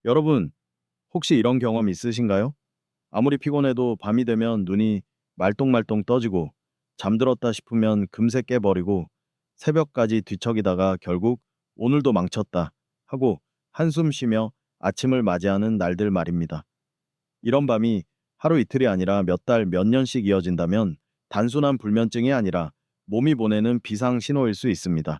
여러분, 혹시 이런 경험 있으신가요? 아무리 피곤해도 밤이 되면 눈이 말똥말똥 떠지고 잠들었다 싶으면 금세 깨버리고 새벽까지 뒤척이다가 결국 오늘도 망쳤다 하고 한숨 쉬며 아침을 맞이하는 날들 말입니다. 이런 밤이 하루 이틀이 아니라 몇 달, 몇 년씩 이어진다면 단순한 불면증이 아니라 몸이 보내는 비상 신호일 수 있습니다.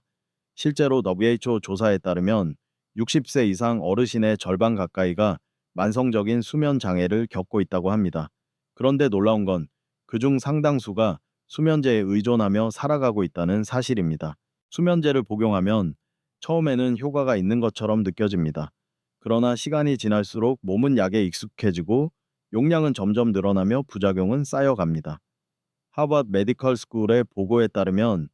실제로 WHO 조사에 따르면 60세 이상 어르신의 절반 가까이가 만성적인 수면 장애를 겪고 있다고 합니다. 그런데 놀라운 건 그중 상당수가 수면제에 의존하며 살아가고 있다는 사실입니다. 수면제를 복용하면 처음에는 효과가 있는 것처럼 느껴집니다. 그러나 시간이 지날수록 몸은 약에 익숙해지고 용량은 점점 늘어나며 부작용은 쌓여갑니다. 하버드 메디컬 스쿨의 보고에 따르면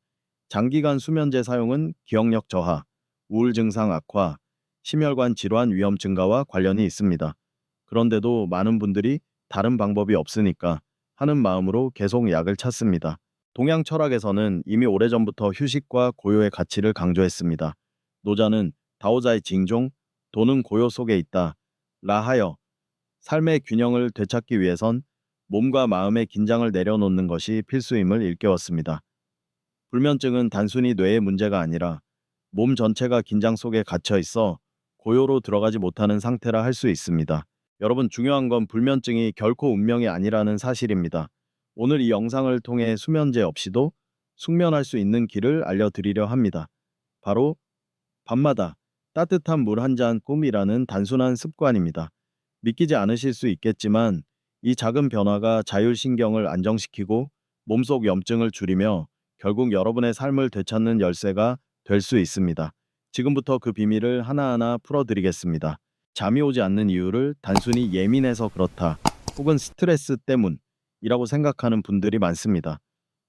장기간 수면제 사용은 기억력 저하, 우울 증상 악화, 심혈관 질환 위험 증가와 관련이 있습니다. 그런데도 많은 분들이 다른 방법이 없으니까 하는 마음으로 계속 약을 찾습니다. 동양 철학에서는 이미 오래전부터 휴식과 고요의 가치를 강조했습니다. 노자는 다오자의 징종, 도는 고요 속에 있다. 라하여 삶의 균형을 되찾기 위해선 몸과 마음의 긴장을 내려놓는 것이 필수임을 일깨웠습니다. 불면증은 단순히 뇌의 문제가 아니라 몸 전체가 긴장 속에 갇혀 있어 고요로 들어가지 못하는 상태라 할 수 있습니다. 여러분, 중요한 건 불면증이 결코 운명이 아니라는 사실입니다. 오늘 이 영상을 통해 수면제 없이도 숙면할 수 있는 길을 알려드리려 합니다. 바로 밤마다 따뜻한 물 한 잔 꿈이라는 단순한 습관입니다. 믿기지 않으실 수 있겠지만 이 작은 변화가 자율신경을 안정시키고 몸속 염증을 줄이며 결국 여러분의 삶을 되찾는 열쇠가 될 수 있습니다. 지금부터 그 비밀을 하나하나 풀어드리겠습니다. 잠이 오지 않는 이유를 단순히 예민해서 그렇다 혹은 스트레스 때문이라고 생각하는 분들이 많습니다.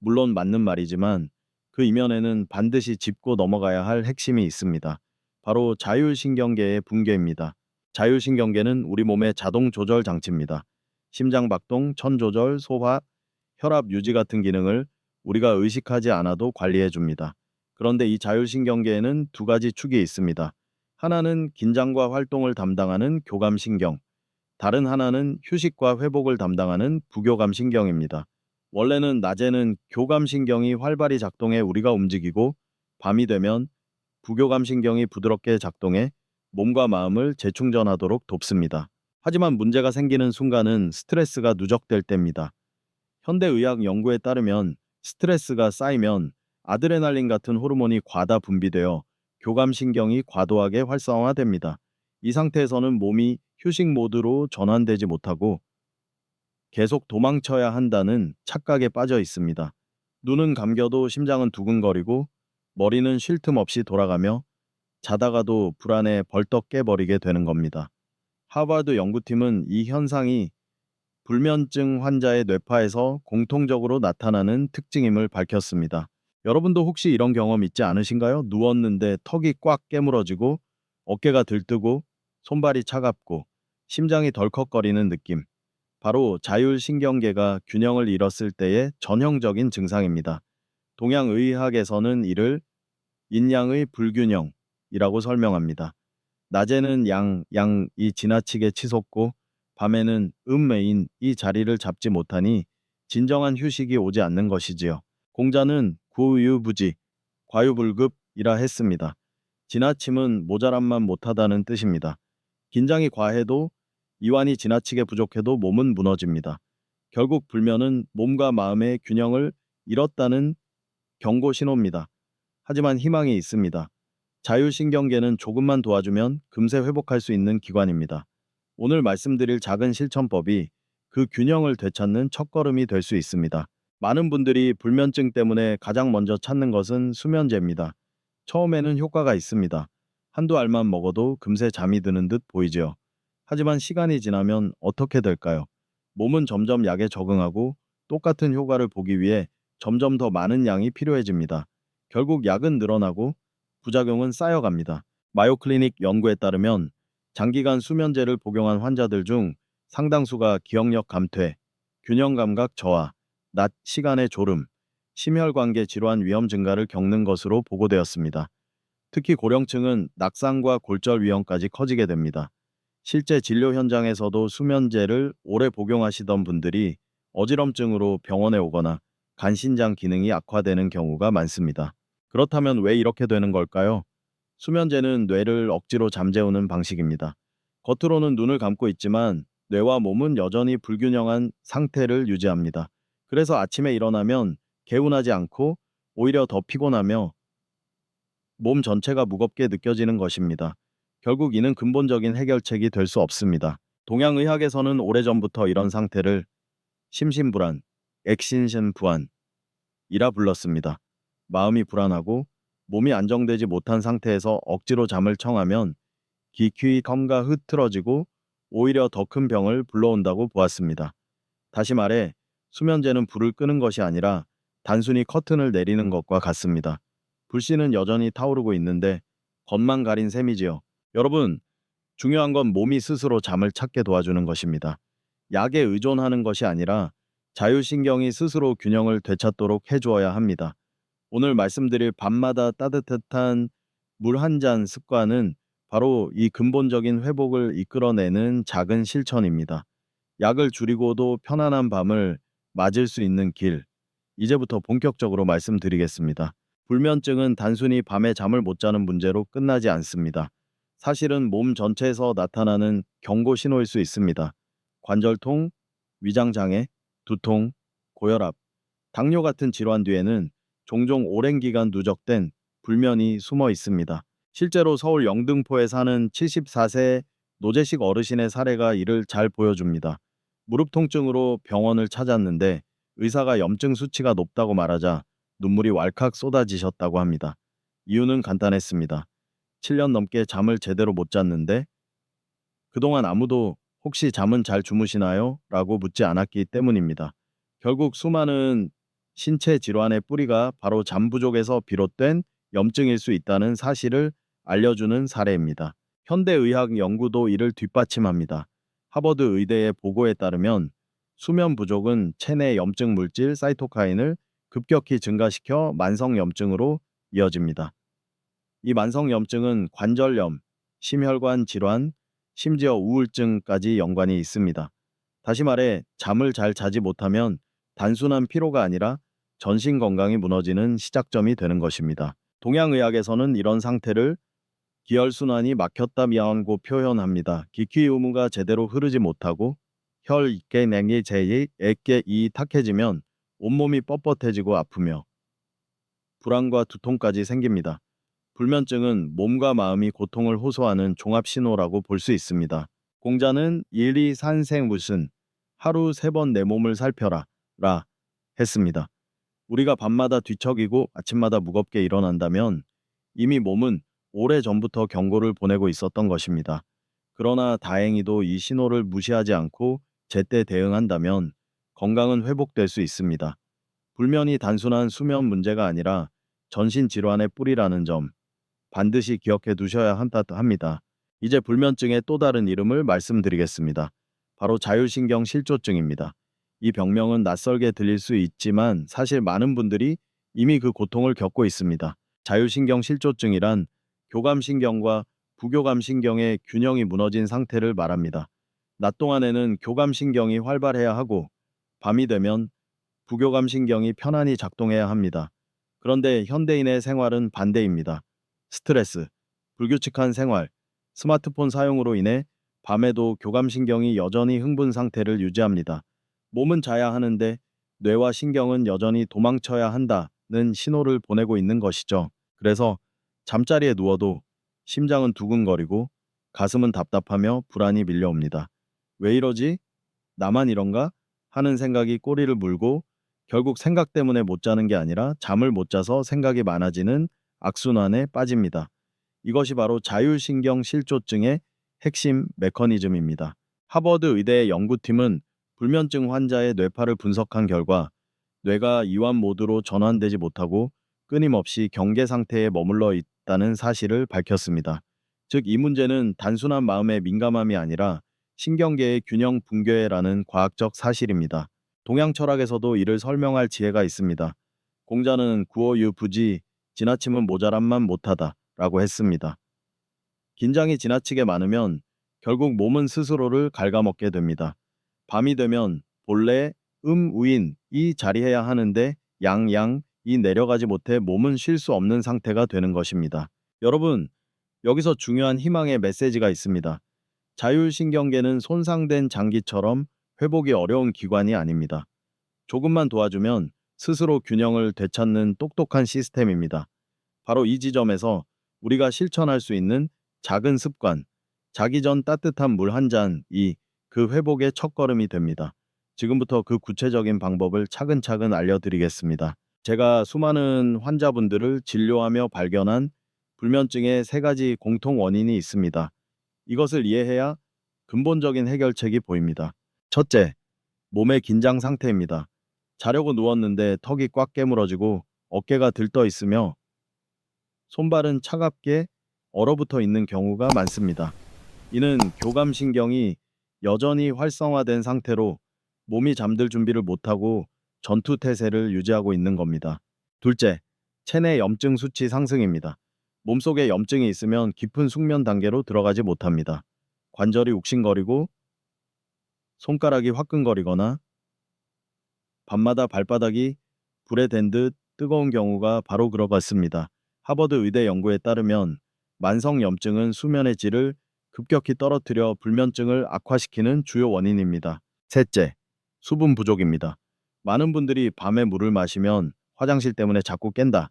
물론 맞는 말이지만 그 이면에는 반드시 짚고 넘어가야 할 핵심이 있습니다. 바로 자율신경계의 붕괴입니다. 자율신경계는 우리 몸의 자동 조절 장치입니다. 심장 박동, 천 조절, 소화, 혈압 유지 같은 기능을 우리가 의식하지 않아도 관리해 줍니다. 그런데 이 자율신경계에는 두 가지 축이 있습니다. 하나는 긴장과 활동을 담당하는 교감신경, 다른 하나는 휴식과 회복을 담당하는 부교감신경입니다. 원래는 낮에는 교감신경이 활발히 작동해 우리가 움직이고 밤이 되면 부교감신경이 부드럽게 작동해 몸과 마음을 재충전하도록 돕습니다. 하지만 문제가 생기는 순간은 스트레스가 누적될 때입니다. 현대의학 연구에 따르면 스트레스가 쌓이면 아드레날린 같은 호르몬이 과다 분비되어 교감신경이 과도하게 활성화됩니다. 이 상태에서는 몸이 휴식 모드로 전환되지 못하고 계속 도망쳐야 한다는 착각에 빠져 있습니다. 눈은 감겨도 심장은 두근거리고 머리는 쉴 틈 없이 돌아가며 자다가도 불안에 벌떡 깨버리게 되는 겁니다. 하버드 연구팀은 이 현상이 불면증 환자의 뇌파에서 공통적으로 나타나는 특징임을 밝혔습니다. 여러분도 혹시 이런 경험 있지 않으신가요? 누웠는데 턱이 꽉 깨물어지고 어깨가 들뜨고 손발이 차갑고 심장이 덜컥거리는 느낌. 바로 자율신경계가 균형을 잃었을 때의 전형적인 증상입니다. 동양의학에서는 이를 인양의 불균형이라고 설명합니다. 낮에는 양이 지나치게 치솟고 밤에는 메인이 자리를 잡지 못하니 진정한 휴식이 오지 않는 것이지요. 공자는 구유부지, 과유불급이라 했습니다. 지나침은 모자람만 못하다는 뜻입니다. 긴장이 과해도 이완이 지나치게 부족해도 몸은 무너집니다. 결국 불면은 몸과 마음의 균형을 잃었다는 경고 신호입니다. 하지만 희망이 있습니다. 자율신경계는 조금만 도와주면 금세 회복할 수 있는 기관입니다. 오늘 말씀드릴 작은 실천법이 그 균형을 되찾는 첫걸음이 될 수 있습니다. 많은 분들이 불면증 때문에 가장 먼저 찾는 것은 수면제입니다. 처음에는 효과가 있습니다. 한두 알만 먹어도 금세 잠이 드는 듯 보이지요. 하지만 시간이 지나면 어떻게 될까요? 몸은 점점 약에 적응하고 똑같은 효과를 보기 위해 점점 더 많은 양이 필요해집니다. 결국 약은 늘어나고 부작용은 쌓여갑니다. 마요클리닉 연구에 따르면 장기간 수면제를 복용한 환자들 중 상당수가 기억력 감퇴, 균형 감각 저하, 낮 시간의 졸음, 심혈관계 질환 위험 증가를 겪는 것으로 보고되었습니다. 특히 고령층은 낙상과 골절 위험까지 커지게 됩니다. 실제 진료 현장에서도 수면제를 오래 복용하시던 분들이 어지럼증으로 병원에 오거나 간신장 기능이 악화되는 경우가 많습니다. 그렇다면 왜 이렇게 되는 걸까요? 수면제는 뇌를 억지로 잠재우는 방식입니다. 겉으로는 눈을 감고 있지만 뇌와 몸은 여전히 불균형한 상태를 유지합니다. 그래서 아침에 일어나면 개운하지 않고 오히려 더 피곤하며 몸 전체가 무겁게 느껴지는 것입니다. 결국 이는 근본적인 해결책이 될 수 없습니다. 동양의학에서는 오래전부터 이런 상태를 심신불안, 액신신부안이라 불렀습니다. 마음이 불안하고 몸이 안정되지 못한 상태에서 억지로 잠을 청하면 기퀴 검가 흐트러지고 오히려 더 큰 병을 불러온다고 보았습니다. 다시 말해 수면제는 불을 끄는 것이 아니라 단순히 커튼을 내리는 것과 같습니다. 불씨는 여전히 타오르고 있는데 겉만 가린 셈이지요. 여러분, 중요한 건 몸이 스스로 잠을 찾게 도와주는 것입니다. 약에 의존하는 것이 아니라 자율신경이 스스로 균형을 되찾도록 해주어야 합니다. 오늘 말씀드릴 밤마다 따뜻한 물 한 잔 습관은 바로 이 근본적인 회복을 이끌어내는 작은 실천입니다. 약을 줄이고도 편안한 밤을 맞을 수 있는 길, 이제부터 본격적으로 말씀드리겠습니다. 불면증은 단순히 밤에 잠을 못 자는 문제로 끝나지 않습니다. 사실은 몸 전체에서 나타나는 경고 신호일 수 있습니다. 관절통, 위장장애, 두통, 고혈압, 당뇨 같은 질환 뒤에는 종종 오랜 기간 누적된 불면이 숨어 있습니다. 실제로 서울 영등포에 사는 74세 노재식 어르신의 사례가 이를 잘 보여줍니다. 무릎 통증으로 병원을 찾았는데 의사가 염증 수치가 높다고 말하자 눈물이 왈칵 쏟아지셨다고 합니다. 이유는 간단했습니다. 7년 넘게 잠을 제대로 못 잤는데 그동안 아무도 혹시 잠은 잘 주무시나요? 라고 묻지 않았기 때문입니다. 결국 수많은 신체 질환의 뿌리가 바로 잠 부족에서 비롯된 염증일 수 있다는 사실을 알려주는 사례입니다. 현대의학 연구도 이를 뒷받침합니다. 하버드 의대의 보고에 따르면 수면 부족은 체내 염증 물질 사이토카인을 급격히 증가시켜 만성염증으로 이어집니다. 이 만성염증은 관절염, 심혈관 질환, 심지어 우울증까지 연관이 있습니다. 다시 말해 잠을 잘 자지 못하면 단순한 피로가 아니라 전신 건강이 무너지는 시작점이 되는 것입니다. 동양의학에서는 이런 상태를 기혈순환이 막혔다고 표현합니다. 기퀴 의무가 제대로 흐르지 못하고 혈, 익계, 냉이, 제이, 액계, 이 탁해지면 온몸이 뻣뻣해지고 아프며 불안과 두통까지 생깁니다. 불면증은 몸과 마음이 고통을 호소하는 종합 신호라고 볼 수 있습니다. 공자는 일이 산생 무슨 하루 3번 내 몸을 살펴라 라 했습니다. 우리가 밤마다 뒤척이고 아침마다 무겁게 일어난다면 이미 몸은 오래전부터 경고를 보내고 있었던 것입니다. 그러나 다행히도 이 신호를 무시하지 않고 제때 대응한다면 건강은 회복될 수 있습니다. 불면이 단순한 수면 문제가 아니라 전신 질환의 뿌리라는 점 반드시 기억해 두셔야 합니다. 이제 불면증의 또 다른 이름을 말씀드리겠습니다. 바로 자율신경 실조증입니다. 이 병명은 낯설게 들릴 수 있지만 사실 많은 분들이 이미 그 고통을 겪고 있습니다. 자율신경 실조증이란 교감신경과 부교감신경의 균형이 무너진 상태를 말합니다. 낮 동안에는 교감신경이 활발해야 하고 밤이 되면 부교감신경이 편안히 작동해야 합니다. 그런데 현대인의 생활은 반대입니다. 스트레스, 불규칙한 생활, 스마트폰 사용으로 인해 밤에도 교감신경이 여전히 흥분 상태를 유지합니다. 몸은 자야 하는데 뇌와 신경은 여전히 도망쳐야 한다는 신호를 보내고 있는 것이죠. 그래서 잠자리에 누워도 심장은 두근거리고 가슴은 답답하며 불안이 밀려옵니다. 왜 이러지? 나만 이런가? 하는 생각이 꼬리를 물고 결국 생각 때문에 못 자는 게 아니라 잠을 못 자서 생각이 많아지는 악순환에 빠집니다. 이것이 바로 자율신경 실조증의 핵심 메커니즘입니다. 하버드 의대의 연구팀은 불면증 환자의 뇌파를 분석한 결과 뇌가 이완 모드로 전환되지 못하고 끊임없이 경계 상태에 머물러 있다는 사실을 밝혔습니다. 즉, 이 문제는 단순한 마음의 민감함이 아니라 신경계의 균형 붕괴라는 과학적 사실입니다. 동양 철학에서도 이를 설명할 지혜가 있습니다. 공자는 구어유 부지, 지나침은 모자람만 못하다 라고 했습니다. 긴장이 지나치게 많으면 결국 몸은 스스로를 갉아먹게 됩니다. 밤이 되면 본래 우인이 자리해야 하는데 양양이 내려가지 못해 몸은 쉴 수 없는 상태가 되는 것입니다. 여러분, 여기서 중요한 희망의 메시지가 있습니다. 자율신경계는 손상된 장기처럼 회복이 어려운 기관이 아닙니다. 조금만 도와주면 스스로 균형을 되찾는 똑똑한 시스템입니다. 바로 이 지점에서 우리가 실천할 수 있는 작은 습관, 자기 전 따뜻한 물 한 잔이 그 회복의 첫걸음이 됩니다. 지금부터 그 구체적인 방법을 차근차근 알려드리겠습니다. 제가 수많은 환자분들을 진료하며 발견한 불면증의 세 가지 공통 원인이 있습니다. 이것을 이해해야 근본적인 해결책이 보입니다. 첫째, 몸의 긴장 상태입니다. 자려고 누웠는데 턱이 꽉 깨물어지고 어깨가 들떠 있으며 손발은 차갑게 얼어붙어 있는 경우가 많습니다. 이는 교감신경이 여전히 활성화된 상태로 몸이 잠들 준비를 못하고 전투태세를 유지하고 있는 겁니다. 둘째, 체내 염증 수치 상승입니다. 몸속에 염증이 있으면 깊은 숙면 단계로 들어가지 못합니다. 관절이 욱신거리고 손가락이 화끈거리거나 밤마다 발바닥이 불에 댄 듯 뜨거운 경우가 바로 그렇습니다. 하버드 의대 연구에 따르면 만성 염증은 수면의 질을 급격히 떨어뜨려 불면증을 악화시키는 주요 원인입니다. 셋째, 수분 부족입니다. 많은 분들이 밤에 물을 마시면 화장실 때문에 자꾸 깬다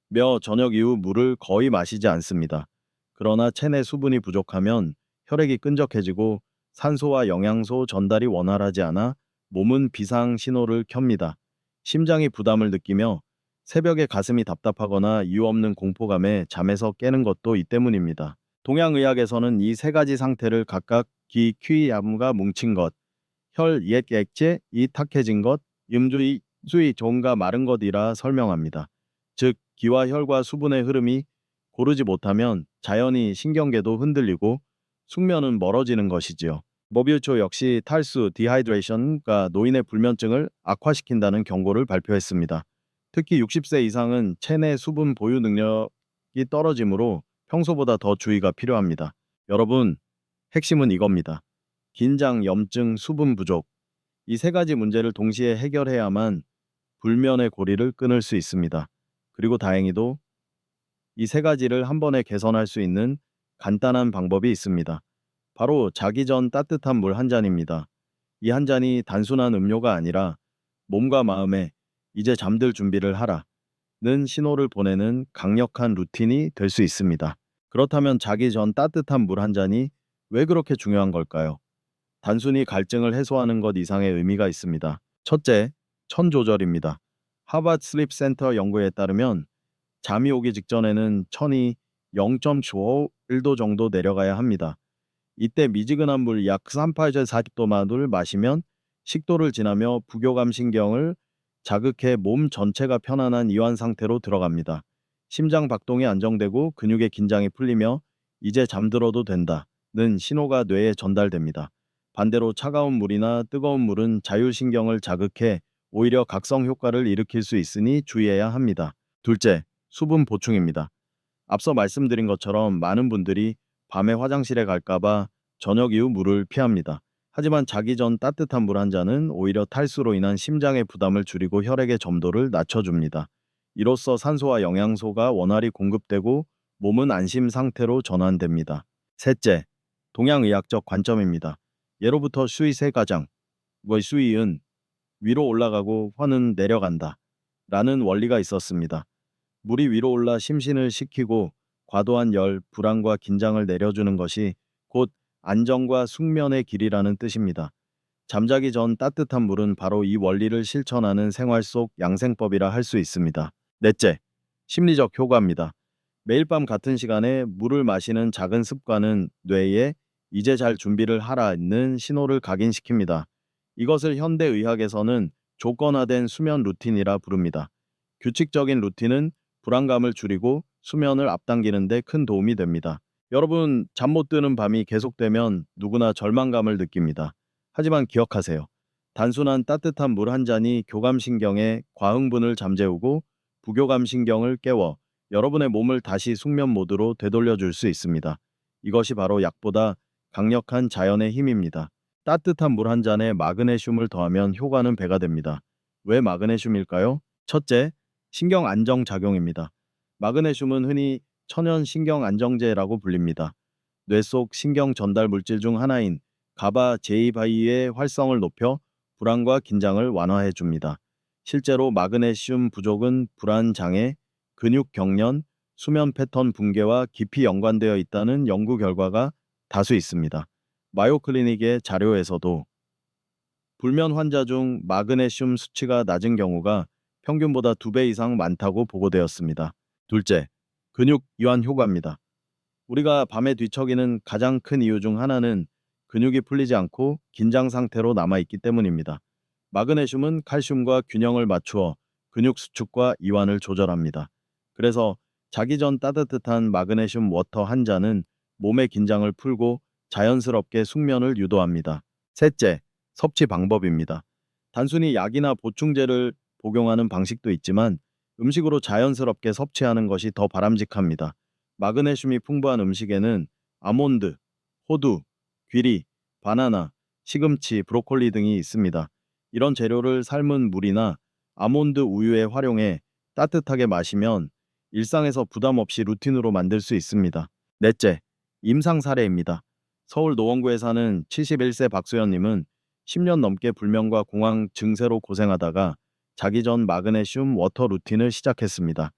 며 저녁 이후 물을 거의 마시지 않습니다. 그러나 체내 수분이 부족하면 혈액이 끈적해지고 산소와 영양소 전달이 원활하지 않아 몸은 비상 신호를 켭니다. 심장이 부담을 느끼며 새벽에 가슴이 답답하거나 이유 없는 공포감에 잠에서 깨는 것도 이 때문입니다. 동양의학에서는 이 세 가지 상태를 각각 기, 퀴, 얌가 뭉친 것, 혈, 옛, 액체, 이 탁해진 것, 음주의, 수의, 종가 마른 것이라 설명합니다. 즉, 기와 혈과 수분의 흐름이 고르지 못하면 자연히 신경계도 흔들리고 숙면은 멀어지는 것이지요. 모비우초 역시 탈수, 디하이드레이션과 노인의 불면증을 악화시킨다는 경고를 발표했습니다. 특히 60세 이상은 체내 수분 보유 능력이 떨어지므로 평소보다 더 주의가 필요합니다. 여러분, 핵심은 이겁니다. 긴장, 염증, 수분 부족. 이 세 가지 문제를 동시에 해결해야만 불면의 고리를 끊을 수 있습니다. 그리고 다행히도 이 세 가지를 한 번에 개선할 수 있는 간단한 방법이 있습니다. 바로 자기 전 따뜻한 물 한 잔입니다. 이 한 잔이 단순한 음료가 아니라 몸과 마음에 이제 잠들 준비를 하라는 신호를 보내는 강력한 루틴이 될 수 있습니다. 그렇다면 자기 전 따뜻한 물 한 잔이 왜 그렇게 중요한 걸까요? 단순히 갈증을 해소하는 것 이상의 의미가 있습니다. 첫째, 천 조절입니다. 하버드 슬립 센터 연구에 따르면 잠이 오기 직전에는 천이 0.95도 정도 내려가야 합니다. 이때 미지근한 물 약 38에서 40도만을 마시면 식도를 지나며 부교감 신경을 자극해 몸 전체가 편안한 이완 상태로 들어갑니다. 심장 박동이 안정되고 근육의 긴장이 풀리며 이제 잠들어도 된다는 신호가 뇌에 전달됩니다. 반대로 차가운 물이나 뜨거운 물은 자율신경을 자극해 오히려 각성 효과를 일으킬 수 있으니 주의해야 합니다. 둘째, 수분 보충입니다. 앞서 말씀드린 것처럼 많은 분들이 밤에 화장실에 갈까봐 저녁 이후 물을 피합니다. 하지만 자기 전 따뜻한 물 한 잔은 오히려 탈수로 인한 심장의 부담을 줄이고 혈액의 점도를 낮춰줍니다. 이로써 산소와 영양소가 원활히 공급되고 몸은 안심 상태로 전환됩니다. 셋째, 동양의학적 관점입니다. 예로부터 수의 세 가장, 수의은 위로 올라가고 화는 내려간다 라는 원리가 있었습니다. 물이 위로 올라 심신을 식히고 과도한 열, 불안과 긴장을 내려주는 것이 곧 안정과 숙면의 길이라는 뜻입니다. 잠자기 전 따뜻한 물은 바로 이 원리를 실천하는 생활 속 양생법이라 할 수 있습니다. 넷째, 심리적 효과입니다. 매일 밤 같은 시간에 물을 마시는 작은 습관은 뇌에 이제 잘 준비를 하라는 신호를 각인시킵니다. 이것을 현대의학에서는 조건화된 수면 루틴이라 부릅니다. 규칙적인 루틴은 불안감을 줄이고 수면을 앞당기는 데 큰 도움이 됩니다. 여러분, 잠 못 드는 밤이 계속되면 누구나 절망감을 느낍니다. 하지만 기억하세요. 단순한 따뜻한 물 한 잔이 교감신경의 과흥분을 잠재우고 부교감신경을 깨워 여러분의 몸을 다시 숙면 모드로 되돌려 줄 수 있습니다. 이것이 바로 약보다 강력한 자연의 힘입니다. 따뜻한 물 한 잔에 마그네슘을 더하면 효과는 배가 됩니다. 왜 마그네슘일까요? 첫째, 신경 안정 작용입니다. 마그네슘은 흔히 천연 신경 안정제라고 불립니다. 뇌 속 신경 전달 물질 중 하나인 가바 제이바이의 활성을 높여 불안과 긴장을 완화해 줍니다. 실제로 마그네슘 부족은 불안 장애, 근육 경련, 수면 패턴 붕괴와 깊이 연관되어 있다는 연구 결과가 다수 있습니다. 마요 클리닉의 자료에서도 불면 환자 중 마그네슘 수치가 낮은 경우가 평균보다 2배 이상 많다고 보고되었습니다. 둘째, 근육 이완 효과입니다. 우리가 밤에 뒤척이는 가장 큰 이유 중 하나는 근육이 풀리지 않고 긴장 상태로 남아있기 때문입니다. 마그네슘은 칼슘과 균형을 맞추어 근육 수축과 이완을 조절합니다. 그래서 자기 전 따뜻한 마그네슘 워터 한 잔은 몸의 긴장을 풀고 자연스럽게 숙면을 유도합니다. 셋째, 섭취 방법입니다. 단순히 약이나 보충제를 복용하는 방식도 있지만 음식으로 자연스럽게 섭취하는 것이 더 바람직합니다. 마그네슘이 풍부한 음식에는 아몬드, 호두, 귀리, 바나나, 시금치, 브로콜리 등이 있습니다. 이런 재료를 삶은 물이나 아몬드 우유에 활용해 따뜻하게 마시면 일상에서 부담 없이 루틴으로 만들 수 있습니다. 넷째, 임상 사례입니다. 서울 노원구에 사는 71세 박수연님은 10년 넘게 불면과 공황 증세로 고생하다가 자기 전 마그네슘 워터 루틴을 시작했습니다.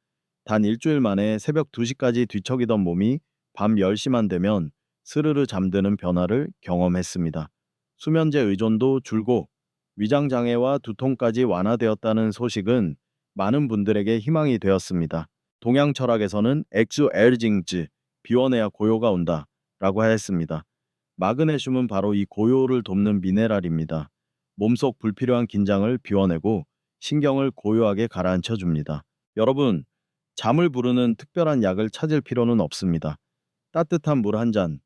단 일주일 만에 새벽 2시까지 뒤척이던 몸이 밤 10시만 되면 스르르 잠드는 변화를 경험했습니다. 수면제 의존도 줄고 위장 장애와 두통까지 완화되었다는 소식은 많은 분들에게 희망이 되었습니다. 동양 철학에서는 엑수 엘징즈, 비워내야 고요가 온다 라고 하였습니다. 마그네슘은 바로 이 고요를 돕는 미네랄입니다. 몸속 불필요한 긴장을 비워내고 신경을 고요하게 가라앉혀 줍니다. 여러분, 잠을 부르는 특별한 약을 찾을 필요는 없습니다. 따뜻한 물 한 잔,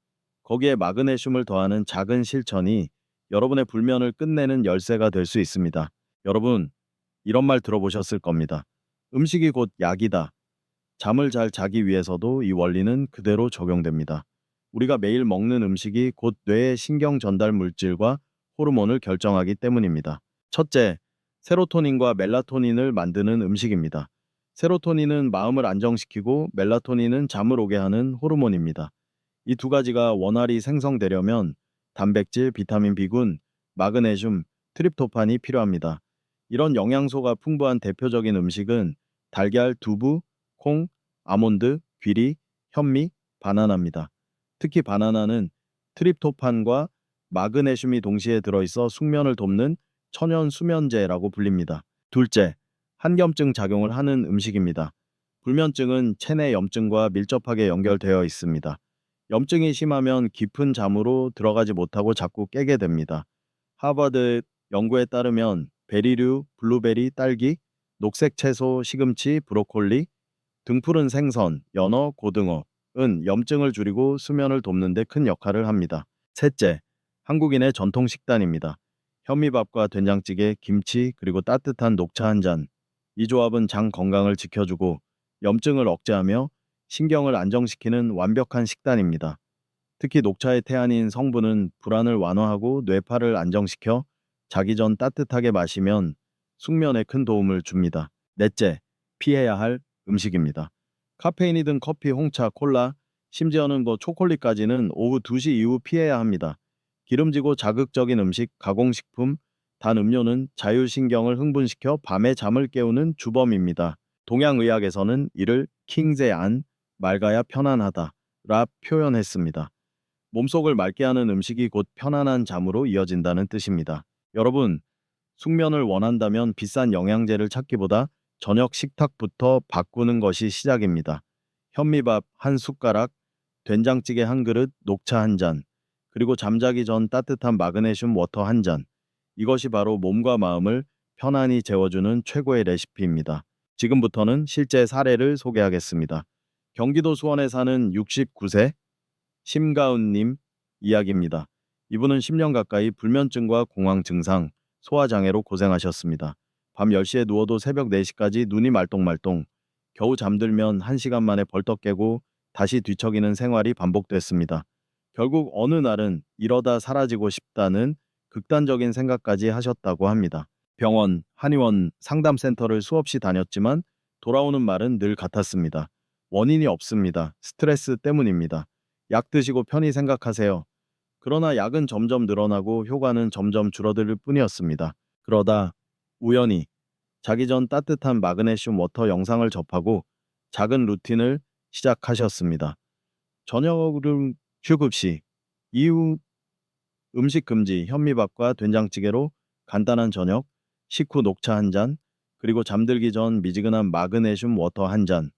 거기에 마그네슘을 더하는 작은 실천이 여러분의 불면을 끝내는 열쇠가 될 수 있습니다. 여러분, 이런 말 들어보셨을 겁니다. 음식이 곧 약이다. 잠을 잘 자기 위해서도 이 원리는 그대로 적용됩니다. 우리가 매일 먹는 음식이 곧 뇌의 신경 전달 물질과 호르몬을 결정하기 때문입니다. 첫째, 세로토닌과 멜라토닌을 만드는 음식입니다. 세로토닌은 마음을 안정시키고 멜라토닌은 잠을 오게 하는 호르몬입니다. 이 두 가지가 원활히 생성되려면 단백질, 비타민 B군, 마그네슘, 트립토판이 필요합니다. 이런 영양소가 풍부한 대표적인 음식은 달걀, 두부, 콩, 아몬드, 귀리, 현미, 바나나입니다. 특히 바나나는 트립토판과 마그네슘이 동시에 들어있어 숙면을 돕는 천연 수면제라고 불립니다. 둘째, 한겸증 작용을 하는 음식입니다. 불면증은 체내 염증과 밀접하게 연결되어 있습니다. 염증이 심하면 깊은 잠으로 들어가지 못하고 자꾸 깨게 됩니다. 하버드 연구에 따르면 베리류, 블루베리, 딸기, 녹색 채소, 시금치, 브로콜리, 등푸른 생선, 연어, 고등어은 염증을 줄이고 수면을 돕는 데 큰 역할을 합니다. 셋째, 한국인의 전통 식단입니다. 현미밥과 된장찌개, 김치, 그리고 따뜻한 녹차 한 잔. 이 조합은 장 건강을 지켜주고 염증을 억제하며 신경을 안정시키는 완벽한 식단입니다. 특히 녹차의 태아닌 성분은 불안을 완화하고 뇌파를 안정시켜 자기 전 따뜻하게 마시면 숙면에 큰 도움을 줍니다. 넷째, 피해야 할 음식입니다. 카페인이 든 커피, 홍차, 콜라, 심지어는 초콜릿까지는 오후 2시 이후 피해야 합니다. 기름지고 자극적인 음식, 가공식품, 단 음료는 자율신경을 흥분시켜 밤에 잠을 깨우는 주범입니다. 동양의학에서는 이를 킹제안, 맑아야 편안하다 라 표현했습니다. 몸속을 맑게 하는 음식이 곧 편안한 잠으로 이어진다는 뜻입니다. 여러분, 숙면을 원한다면 비싼 영양제를 찾기보다 저녁 식탁부터 바꾸는 것이 시작입니다. 현미밥 한 숟가락, 된장찌개 한 그릇, 녹차 한 잔, 그리고 잠자기 전 따뜻한 마그네슘 워터 한 잔. 이것이 바로 몸과 마음을 편안히 재워주는 최고의 레시피입니다. 지금부터는 실제 사례를 소개하겠습니다. 경기도 수원에 사는 69세 심가은님 이야기입니다. 이분은 10년 가까이 불면증과 공황 증상, 소화장애로 고생하셨습니다. 밤 10시에 누워도 새벽 4시까지 눈이 말똥말똥, 겨우 잠들면 1시간 만에 벌떡 깨고 다시 뒤척이는 생활이 반복됐습니다. 결국 어느 날은 이러다 사라지고 싶다는 극단적인 생각까지 하셨다고 합니다. 병원, 한의원, 상담센터를 수없이 다녔지만 돌아오는 말은 늘 같았습니다. 원인이 없습니다. 스트레스 때문입니다. 약 드시고 편히 생각하세요. 그러나 약은 점점 늘어나고 효과는 점점 줄어들 뿐이었습니다. 그러다 우연히 자기 전 따뜻한 마그네슘 워터 영상을 접하고 작은 루틴을 시작하셨습니다. 저녁은 휴급 시, 이후 음식 금지, 현미밥과 된장찌개로 간단한 저녁, 식후 녹차 한 잔, 그리고 잠들기 전 미지근한 마그네슘 워터 한 잔.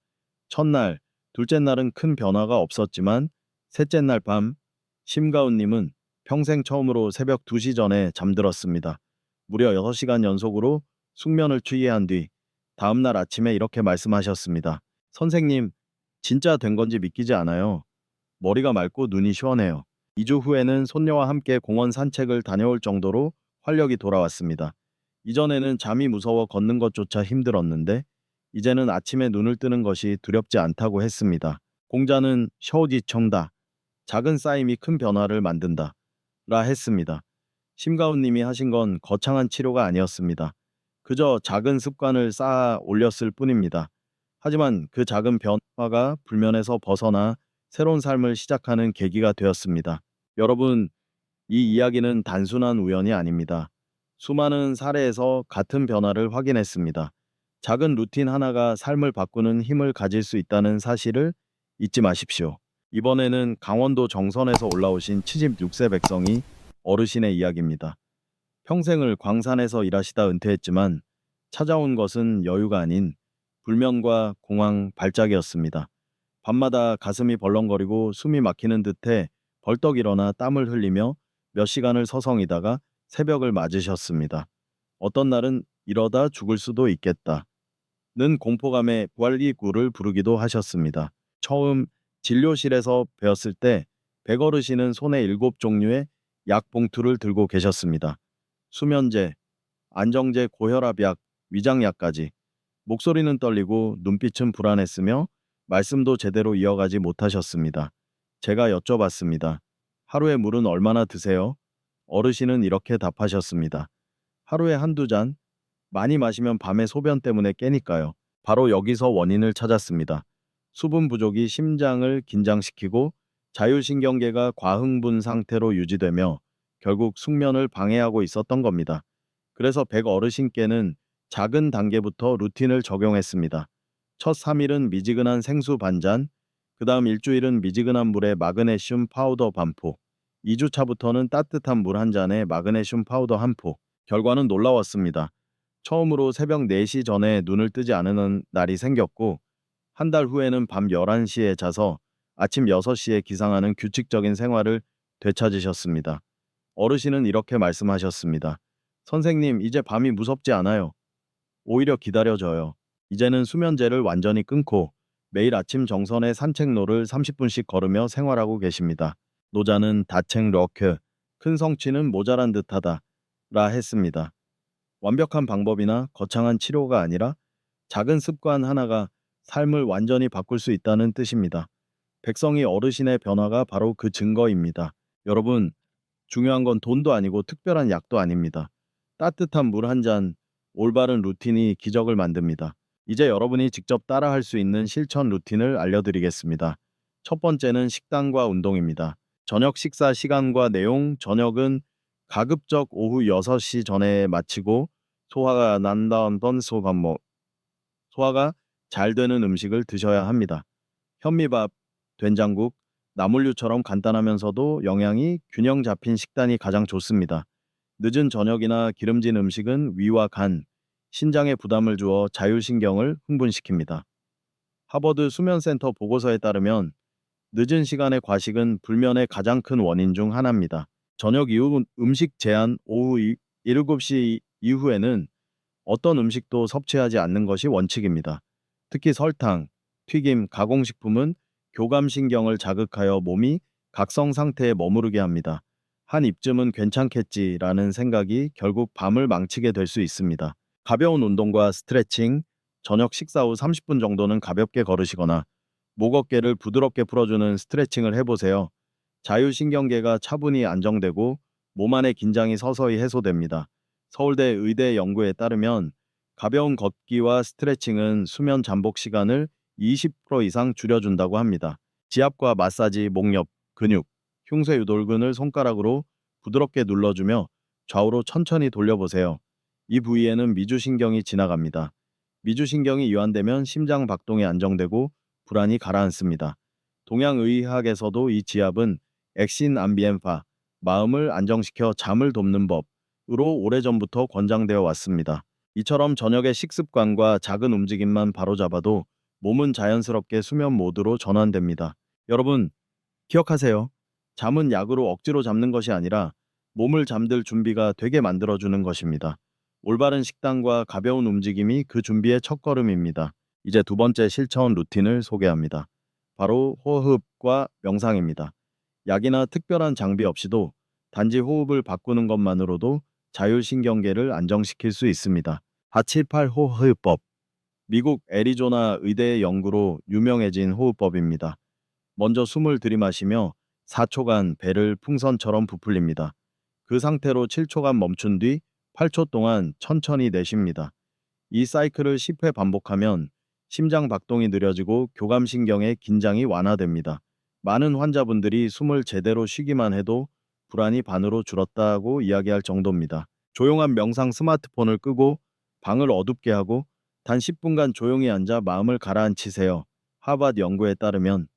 첫날, 둘째 날은 큰 변화가 없었지만 셋째 날 밤, 심가운님은 평생 처음으로 새벽 2시 전에 잠들었습니다. 무려 6시간 연속으로 숙면을 취한 뒤 다음날 아침에 이렇게 말씀하셨습니다. 선생님, 진짜 된 건지 믿기지 않아요. 머리가 맑고 눈이 시원해요. 2주 후에는 손녀와 함께 공원 산책을 다녀올 정도로 활력이 돌아왔습니다. 이전에는 잠이 무서워 걷는 것조차 힘들었는데 이제는 아침에 눈을 뜨는 것이 두렵지 않다고 했습니다. 공자는 셔오지청다. 작은 쌓임이 큰 변화를 만든다. 라 했습니다. 심가운님이 하신 건 거창한 치료가 아니었습니다. 그저 작은 습관을 쌓아 올렸을 뿐입니다. 하지만 그 작은 변화가 불면에서 벗어나 새로운 삶을 시작하는 계기가 되었습니다. 여러분, 이 이야기는 단순한 우연이 아닙니다. 수많은 사례에서 같은 변화를 확인했습니다. 작은 루틴 하나가 삶을 바꾸는 힘을 가질 수 있다는 사실을 잊지 마십시오. 이번에는 강원도 정선에서 올라오신 76세 백성이 어르신의 이야기입니다. 평생을 광산에서 일하시다 은퇴했지만 찾아온 것은 여유가 아닌 불면과 공황 발작이었습니다. 밤마다 가슴이 벌렁거리고 숨이 막히는 듯해 벌떡 일어나 땀을 흘리며 몇 시간을 서성이다가 새벽을 맞으셨습니다. 어떤 날은 이러다 죽을 수도 있겠다. 는 공포감에 부활기구를 부르기도 하셨습니다. 처음 진료실에서 배웠을 때 백어르신은 손에 7종류의 약 봉투를 들고 계셨습니다. 수면제, 안정제, 고혈압약, 위장약까지. 목소리는 떨리고 눈빛은 불안했으며 말씀도 제대로 이어가지 못하셨습니다. 제가 여쭤봤습니다. 하루에 물은 얼마나 드세요? 어르신은 이렇게 답하셨습니다. 하루에 한두 잔? 많이 마시면 밤에 소변 때문에 깨니까요. 바로 여기서 원인을 찾았습니다. 수분 부족이 심장을 긴장시키고 자율신경계가 과흥분 상태로 유지되며 결국 숙면을 방해하고 있었던 겁니다. 그래서 백 어르신께는 작은 단계부터 루틴을 적용했습니다. 첫 3일은 미지근한 생수 반잔, 그 다음 일주일은 미지근한 물에 마그네슘 파우더 반포, 2주차부터는 따뜻한 물 한 잔에 마그네슘 파우더 한 포. 결과는 놀라웠습니다. 처음으로 새벽 4시 전에 눈을 뜨지 않는 날이 생겼고 한 달 후에는 밤 11시에 자서 아침 6시에 기상하는 규칙적인 생활을 되찾으셨습니다. 어르신은 이렇게 말씀하셨습니다. 선생님, 이제 밤이 무섭지 않아요. 오히려 기다려져요. 이제는 수면제를 완전히 끊고 매일 아침 정선의 산책로를 30분씩 걸으며 생활하고 계십니다. 노자는 다책 러크, 큰 성취는 모자란 듯하다. 라 했습니다. 완벽한 방법이나 거창한 치료가 아니라 작은 습관 하나가 삶을 완전히 바꿀 수 있다는 뜻입니다. 백성이 어르신의 변화가 바로 그 증거입니다. 여러분, 중요한 건 돈도 아니고 특별한 약도 아닙니다. 따뜻한 물 한 잔, 올바른 루틴이 기적을 만듭니다. 이제 여러분이 직접 따라할 수 있는 실천 루틴을 알려드리겠습니다. 첫 번째는 식단과 운동입니다. 저녁 식사 시간과 내용, 저녁은 가급적 오후 6시 전에 마치고 소화가 난다던 소화가 잘 되는 음식을 드셔야 합니다. 현미밥, 된장국, 나물류처럼 간단하면서도 영양이 균형 잡힌 식단이 가장 좋습니다. 늦은 저녁이나 기름진 음식은 위와 간, 신장에 부담을 주어 자율신경을 흥분시킵니다. 하버드 수면센터 보고서에 따르면 늦은 시간의 과식은 불면의 가장 큰 원인 중 하나입니다. 저녁 이후 음식 제한 오후 7시 이후에는 어떤 음식도 섭취하지 않는 것이 원칙입니다. 특히 설탕, 튀김, 가공식품은 교감신경을 자극하여 몸이 각성 상태에 머무르게 합니다. 한 입쯤은 괜찮겠지라는 생각이 결국 밤을 망치게 될 수 있습니다. 가벼운 운동과 스트레칭, 저녁 식사 후 30분 정도는 가볍게 걸으시거나 목 어깨를 부드럽게 풀어주는 스트레칭을 해보세요. 자율신경계가 차분히 안정되고 몸 안의 긴장이 서서히 해소됩니다. 서울대 의대 연구에 따르면 가벼운 걷기와 스트레칭은 수면 잠복 시간을 20% 이상 줄여준다고 합니다. 지압과 마사지, 목옆, 근육, 흉쇄 유돌근을 손가락으로 부드럽게 눌러주며 좌우로 천천히 돌려보세요. 이 부위에는 미주신경이 지나갑니다. 미주신경이 이완되면 심장 박동이 안정되고 불안이 가라앉습니다. 동양의학에서도 이 지압은 액신 암비엔파, 마음을 안정시켜 잠을 돕는 법으로 오래전부터 권장되어 왔습니다. 이처럼 저녁의 식습관과 작은 움직임만 바로잡아도 몸은 자연스럽게 수면 모드로 전환됩니다. 여러분, 기억하세요. 잠은 약으로 억지로 잡는 것이 아니라 몸을 잠들 준비가 되게 만들어주는 것입니다. 올바른 식단과 가벼운 움직임이 그 준비의 첫걸음입니다. 이제 두 번째 실천 루틴을 소개합니다. 바로 호흡과 명상입니다. 약이나 특별한 장비 없이도 단지 호흡을 바꾸는 것만으로도 자율신경계를 안정시킬 수 있습니다. 478 호흡법. 미국 애리조나 의대의 연구로 유명해진 호흡법입니다. 먼저 숨을 들이마시며 4초간 배를 풍선처럼 부풀립니다. 그 상태로 7초간 멈춘 뒤 8초 동안 천천히 내쉽니다. 이 사이클을 10회 반복하면 심장 박동이 느려지고 교감신경의 긴장이 완화됩니다. 많은 환자분들이 숨을 제대로 쉬기만 해도 불안이 반으로 줄었다고 이야기할 정도입니다. 조용한 명상 스마트폰을 끄고 방을 어둡게 하고 단 10분간 조용히 앉아 마음을 가라앉히세요. 하버드 연구에 따르면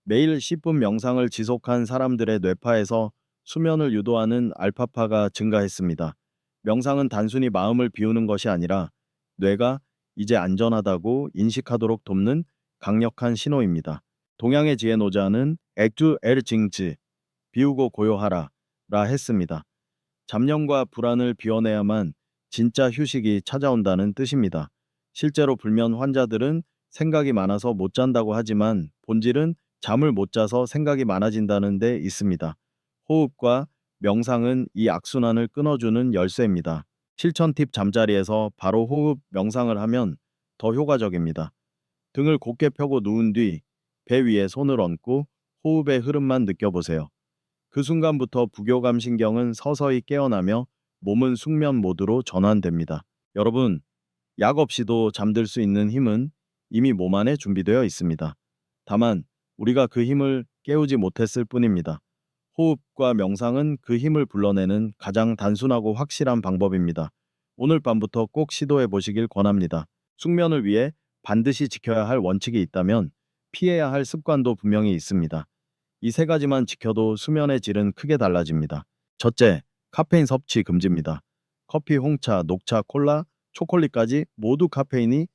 매일 10분 명상을 지속한 사람들의 뇌파에서 수면을 유도하는 알파파가 증가했습니다. 명상은 단순히 마음을 비우는 것이 아니라 뇌가 이제 안전하다고 인식하도록 돕는 강력한 신호입니다. 동양의 지혜노자는 액주 에르징즈, 비우고 고요하라 라 했습니다. 잡념과 불안을 비워내야만 진짜 휴식이 찾아온다는 뜻입니다. 실제로 불면 환자들은 생각이 많아서 못 잔다고 하지만 본질은 잠을 못 자서 생각이 많아진다는 데 있습니다. 호흡과 명상은 이 악순환을 끊어주는 열쇠입니다. 실천 팁 잠자리에서 바로 호흡 명상을 하면 더 효과적입니다. 등을 곧게 펴고 누운 뒤 배 위에 손을 얹고 호흡의 흐름만 느껴보세요. 그 순간부터 부교감 신경은 서서히 깨어나며 몸은 숙면 모드로 전환됩니다. 여러분, 약 없이도 잠들 수 있는 힘은 이미 몸 안에 준비되어 있습니다. 다만 우리가 그 힘을 깨우지 못했을 뿐입니다. 호흡과 명상은 그 힘을 불러내는 가장 단순하고 확실한 방법입니다. 오늘 밤부터 꼭 시도해 보시길 권합니다. 숙면을 위해 반드시 지켜야 할 원칙이 있다면 피해야 할 습관도 분명히 있습니다. 이 세 가지만 지켜도 수면의 질은 크게 달라집니다. 첫째, 카페인 섭취 금지입니다. 커피, 홍차, 녹차, 콜라, 초콜릿까지 모두 카페인이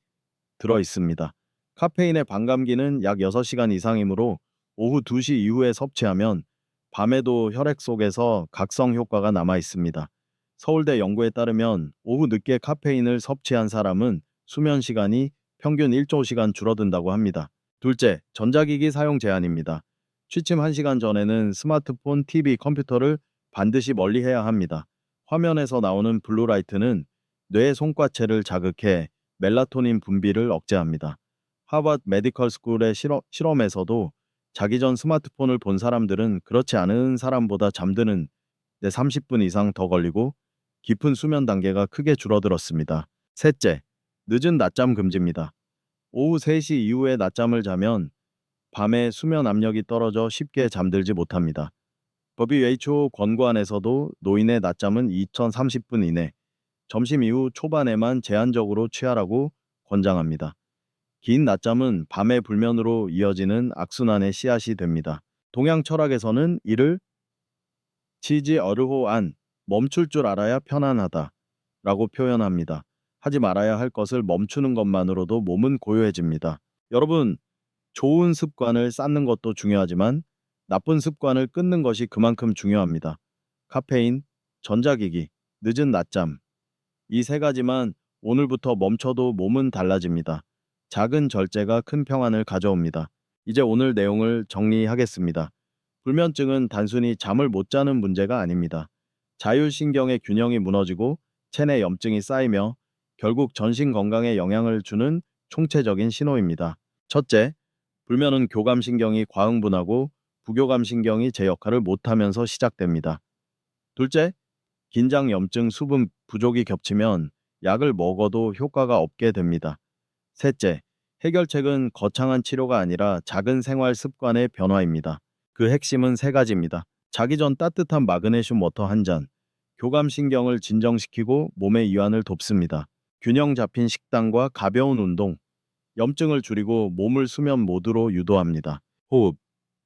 들어 있습니다. 카페인의 반감기는 약 6시간 이상이므로 오후 2시 이후에 섭취하면 밤에도 혈액 속에서 각성 효과가 남아 있습니다. 서울대 연구에 따르면 오후 늦게 카페인을 섭취한 사람은 수면 시간이 평균 1.5시간 줄어든다고 합니다. 둘째, 전자기기 사용 제한입니다. 취침 1시간 전에는 스마트폰, TV, 컴퓨터를 반드시 멀리해야 합니다. 화면에서 나오는 블루라이트는 뇌의 송과체를 자극해 멜라토닌 분비를 억제합니다. 하버드 메디컬 스쿨의 실험에서도 자기 전 스마트폰을 본 사람들은 그렇지 않은 사람보다 잠드는 데 30분 이상 더 걸리고 깊은 수면 단계가 크게 줄어들었습니다. 셋째, 늦은 낮잠 금지입니다. 오후 3시 이후에 낮잠을 자면 밤에 수면 압력이 떨어져 쉽게 잠들지 못합니다. WHO 권고안에서도 노인의 낮잠은 2030분 이내, 점심 이후 초반에만 제한적으로 취하라고 권장합니다. 긴 낮잠은 밤의 불면으로 이어지는 악순환의 씨앗이 됩니다. 동양 철학에서는 이를 치지 어르호 안, 멈출 줄 알아야 편안하다 라고 표현합니다. 하지 말아야 할 것을 멈추는 것만으로도 몸은 고요해집니다. 여러분, 좋은 습관을 쌓는 것도 중요하지만 나쁜 습관을 끊는 것이 그만큼 중요합니다. 카페인, 전자기기, 늦은 낮잠. 이 세 가지만 오늘부터 멈춰도 몸은 달라집니다. 작은 절제가 큰 평안을 가져옵니다. 이제 오늘 내용을 정리하겠습니다. 불면증은 단순히 잠을 못 자는 문제가 아닙니다. 자율신경의 균형이 무너지고 체내 염증이 쌓이며 결국 전신 건강에 영향을 주는 총체적인 신호입니다. 첫째, 불면은 교감신경이 과흥분하고 부교감 신경이 제 역할을 못하면서 시작됩니다. 둘째, 긴장, 염증, 수분 부족이 겹치면 약을 먹어도 효과가 없게 됩니다. 셋째, 해결책은 거창한 치료가 아니라 작은 생활 습관의 변화입니다. 그 핵심은 세 가지입니다. 자기 전 따뜻한 마그네슘 워터 한 잔, 교감신경을 진정시키고 몸의 이완을 돕습니다. 균형 잡힌 식단과 가벼운 운동, 염증을 줄이고 몸을 수면 모드로 유도합니다. 호흡,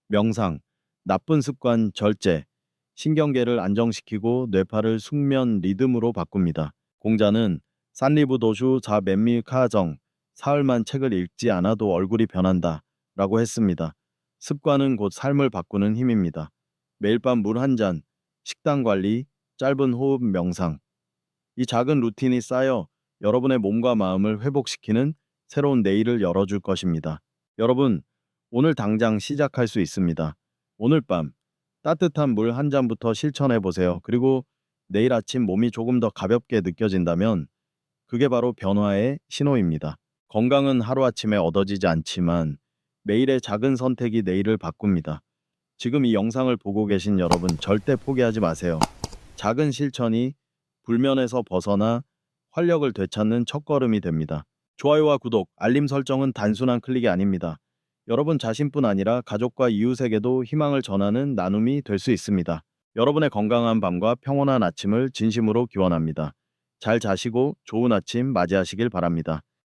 명상, 나쁜 습관 절제, 신경계를 안정시키고 뇌파를 숙면 리듬으로 바꿉니다. 공자는 산리부 도슈 자 맨미 카정, 사흘만 책을 읽지 않아도 얼굴이 변한다 라고 했습니다. 습관은 곧 삶을 바꾸는 힘입니다. 매일 밤 물 한 잔, 식단 관리, 짧은 호흡 명상. 이 작은 루틴이 쌓여 여러분의 몸과 마음을 회복시키는 새로운 내일을 열어줄 것입니다. 여러분, 오늘 당장 시작할 수 있습니다. 오늘 밤 따뜻한 물 한 잔부터 실천해 보세요. 그리고 내일 아침 몸이 조금 더 가볍게 느껴진다면 그게 바로 변화의 신호입니다. 건강은 하루아침에 얻어지지 않지만 매일의 작은 선택이 내일을 바꿉니다. 지금 이 영상을 보고 계신 여러분 절대 포기하지 마세요. 작은 실천이 불면에서 벗어나 활력을 되찾는 첫걸음이 됩니다. 좋아요와 구독, 알림 설정은 단순한 클릭이 아닙니다. 여러분 자신뿐 아니라 가족과 이웃에게도 희망을 전하는 나눔이 될 수 있습니다. 여러분의 건강한 밤과 평온한 아침을 진심으로 기원합니다. 잘 자시고 좋은 아침 맞이하시길 바랍니다.